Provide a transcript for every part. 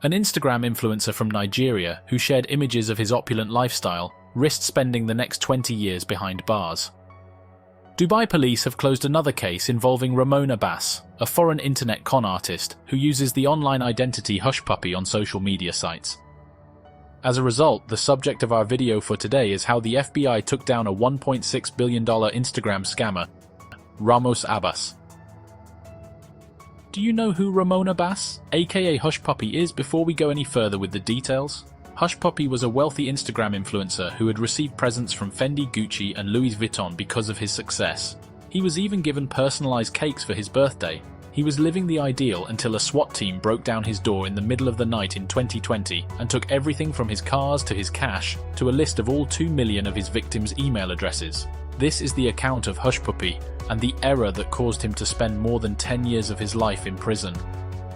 An Instagram influencer from Nigeria who shared images of his opulent lifestyle risked spending the next 20 years behind bars. Dubai police have closed another case involving Ramon Abbas, a foreign internet con artist who uses the online identity Hush Puppy on social media sites. As a result, the subject of our video for today is how the FBI took down a $1.6 billion Instagram scammer, Ramos Abbas. Do you know who Ramon Abbas, aka Hush Puppy, is before we go any further with the details? Hush Puppy was a wealthy Instagram influencer who had received presents from Fendi, Gucci and Louis Vuitton because of his success. He was even given personalized cakes for his birthday. He was living the ideal until a SWAT team broke down his door in the middle of the night in 2020 and took everything from his cars to his cash to a list of all 2 million of his victims' email addresses. This is the account of Hush Puppy and the error that caused him to spend more than 10 years of his life in prison.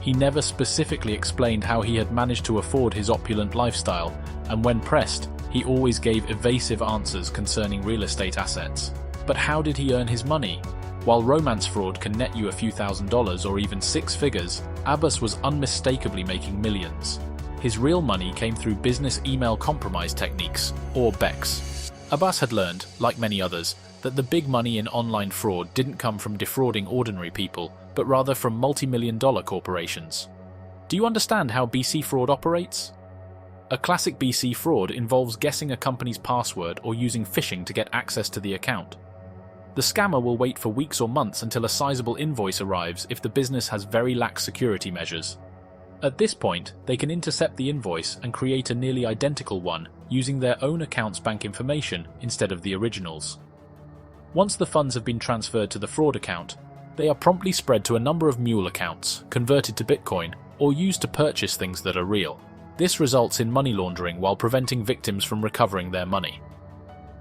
He never specifically explained how he had managed to afford his opulent lifestyle, and when pressed, he always gave evasive answers concerning real estate assets. But how did he earn his money? While romance fraud can net you a few $1,000s or even 6 figures, Abbas was unmistakably making millions. His real money came through business email compromise techniques, or BECs. Abbas had learned, like many others, that the big money in online fraud didn't come from defrauding ordinary people, but rather from multi-million-dollar corporations. Do you understand how BC fraud operates? A classic BC fraud involves guessing a company's password or using phishing to get access to the account. The scammer will wait for weeks or months until a sizable invoice arrives if the business has very lax security measures. At this point, they can intercept the invoice and create a nearly identical one using their own account's bank information instead of the originals. Once the funds have been transferred to the fraud account, they are promptly spread to a number of mule accounts, converted to Bitcoin, or used to purchase things that are real. This results in money laundering while preventing victims from recovering their money.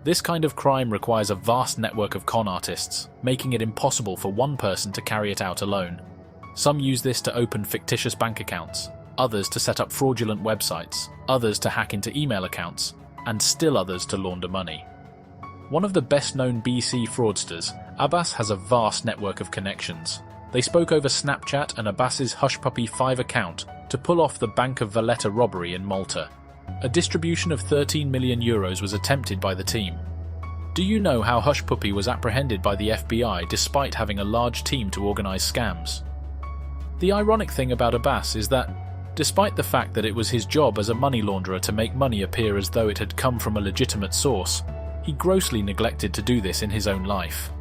This kind of crime requires a vast network of con artists, making it impossible for one person to carry it out alone. Some use this to open fictitious bank accounts, others to set up fraudulent websites, others to hack into email accounts, and still others to launder money. One of the best-known BC fraudsters, Abbas has a vast network of connections. They spoke over Snapchat and Abbas's Hush Puppy 5 account to pull off the Bank of Valletta robbery in Malta. A distribution of €13 million was attempted by the team. Do you know how Hush Puppy was apprehended by the FBI despite having a large team to organize scams? The ironic thing about Abbas is that, despite the fact that it was his job as a money launderer to make money appear as though it had come from a legitimate source, he grossly neglected to do this in his own life.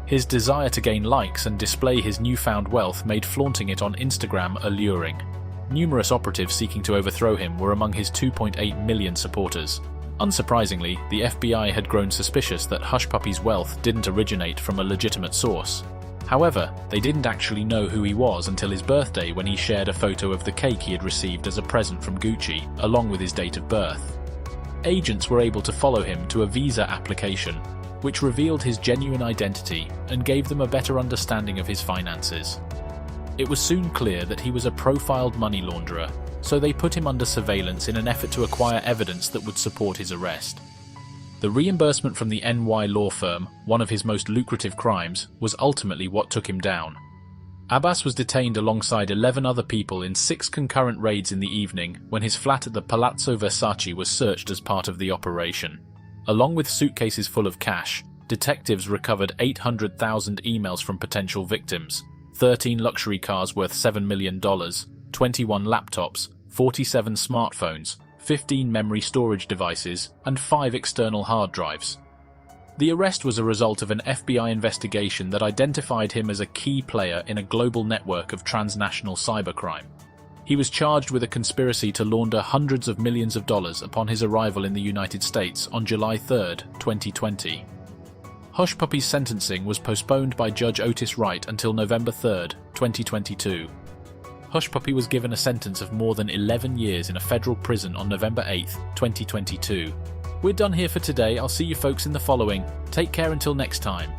His desire to gain likes and display his newfound wealth made flaunting it on Instagram alluring. Numerous operatives seeking to overthrow him were among his 2.8 million supporters. Unsurprisingly, the FBI had grown suspicious that Hush Puppy's wealth didn't originate from a legitimate source. However, they didn't actually know who he was until his birthday, when he shared a photo of the cake he had received as a present from Gucci, along with his date of birth. Agents were able to follow him to a visa application, which revealed his genuine identity and gave them a better understanding of his finances. It was soon clear that he was a profiled money launderer, so they put him under surveillance in an effort to acquire evidence that would support his arrest. The reimbursement from the NY law firm, one of his most lucrative crimes, was ultimately what took him down. Abbas was detained alongside 11 other people in 6 concurrent raids in the evening when his flat at the Palazzo Versace was searched as part of the operation. Along with suitcases full of cash, detectives recovered 800,000 emails from potential victims, 13 luxury cars worth $7 million, 21 laptops, 47 smartphones, 15 memory storage devices, and 5 external hard drives. The arrest was a result of an FBI investigation that identified him as a key player in a global network of transnational cybercrime. He was charged with a conspiracy to launder hundreds of millions of dollars upon his arrival in the United States on July 3, 2020. Hush Puppy's sentencing was postponed by Judge Otis Wright until November 3, 2022. Hush Puppy was given a sentence of more than 11 years in a federal prison on November 8, 2022. We're done here for today. I'll see you folks in the following. Take care until next time.